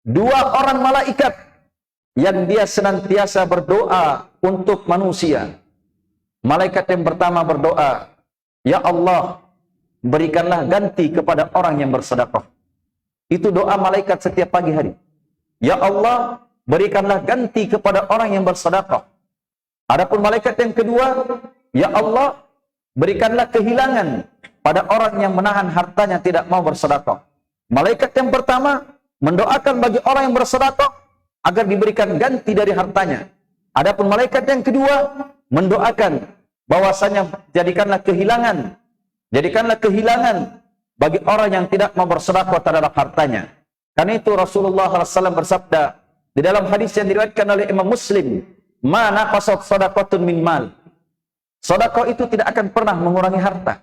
dua orang malaikat yang dia senantiasa berdoa untuk manusia. Malaikat yang pertama berdoa, "Ya Allah, berikanlah ganti kepada orang yang bersedekah." Itu doa malaikat setiap pagi hari. "Ya Allah, berikanlah ganti kepada orang yang bersedekah." Adapun malaikat yang kedua, "Ya Allah, berikanlah kehilangan pada orang yang menahan hartanya tidak mau bersedekah." Malaikat yang pertama mendoakan bagi orang yang bersedekah agar diberikan ganti dari hartanya. Adapun malaikat yang kedua mendoakan bahwasanya jadikanlah kehilangan bagi orang yang tidak mau bersedekah terhadap hartanya. Karena itu Rasulullah SAW bersabda di dalam hadis yang diriwayatkan oleh Imam Muslim, "Ma naqasat shadaqatun min mal." Sedekah itu tidak akan pernah mengurangi harta.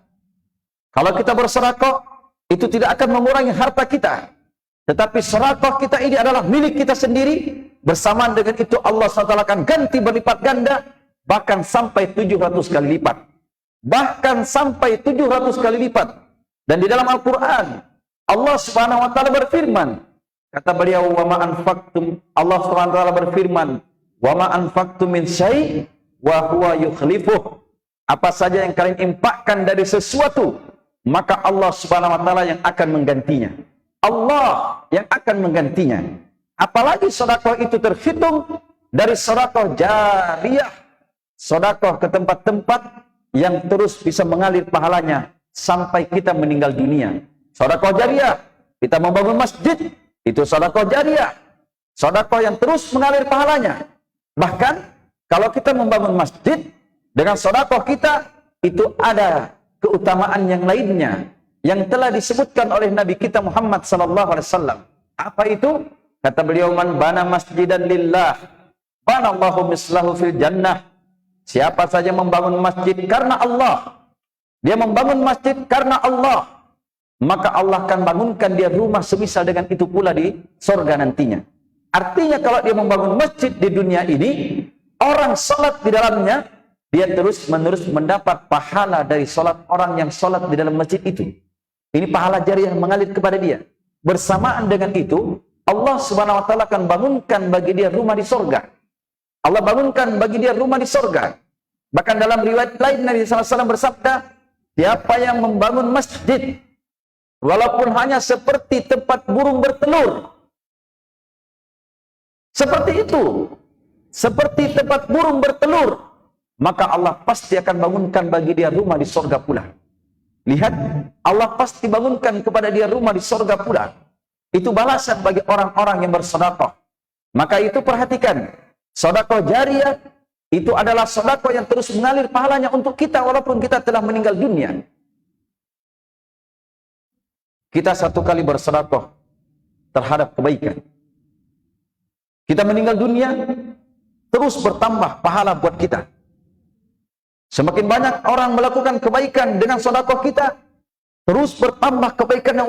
Kalau kita bersedekah, itu tidak akan mengurangi harta kita. Tetapi sedekah kita ini adalah milik kita sendiri. Bersamaan dengan itu Allah SWT akan ganti berlipat ganda, bahkan sampai 700 kali lipat. Bahkan sampai 700 kali lipat. Dan di dalam Al-Quran, Allah Subhanahu wa Ta'ala berfirman, kata beliau, "Wa ma anfaqtum," Allah Subhanahu wa Ta'ala berfirman, "Wa ma anfaqtum min syai' wa huwa yukhlifuh." Apa saja yang kalian infakkan dari sesuatu, maka Allah Subhanahu wa Ta'ala yang akan menggantinya. Allah yang akan menggantinya. Apalagi sedekah itu terhitung dari sedekah jariyah, sedekah ke tempat-tempat yang terus bisa mengalir pahalanya sampai kita meninggal dunia. Sedekah jariyah, kita membangun masjid, itu sedekah jariyah. Sedekah yang terus mengalir pahalanya. Bahkan kalau kita membangun masjid dengan sedekah kita, itu ada keutamaan yang lainnya yang telah disebutkan oleh Nabi kita Muhammad SAW. Apa itu? Kata beliau, "Man bana masjidan lillah, banallahu mislahu fil jannah." Siapa saja membangun masjid karena Allah, dia membangun masjid karena Allah, maka Allah akan bangunkan dia rumah semisal dengan itu pula di surga nantinya. Artinya kalau dia membangun masjid di dunia ini, orang salat di dalamnya, dia terus-menerus mendapat pahala dari salat orang yang salat di dalam masjid itu. Ini pahala jariah yang mengalir kepada dia. Bersamaan dengan itu, Allah Subhanahu wa Ta'ala akan bangunkan bagi dia rumah di surga. Allah bangunkan bagi dia rumah di surga. Bahkan dalam riwayat lain Nabi SAW bersabda, siapa yang membangun masjid, walaupun hanya seperti tempat burung bertelur, seperti itu, seperti tempat burung bertelur, maka Allah pasti akan bangunkan bagi dia rumah di surga pula. Lihat, Allah pasti bangunkan kepada dia rumah di surga pula. Itu balasan bagi orang-orang yang bersedekah. Maka itu perhatikan, sedekah jariyah itu adalah sedekah yang terus mengalir pahalanya untuk kita walaupun kita telah meninggal dunia. Kita satu kali bersedekah terhadap kebaikan, kita meninggal dunia, terus bertambah pahala buat kita. Semakin banyak orang melakukan kebaikan dengan sedekah kita, terus bertambah kebaikan yang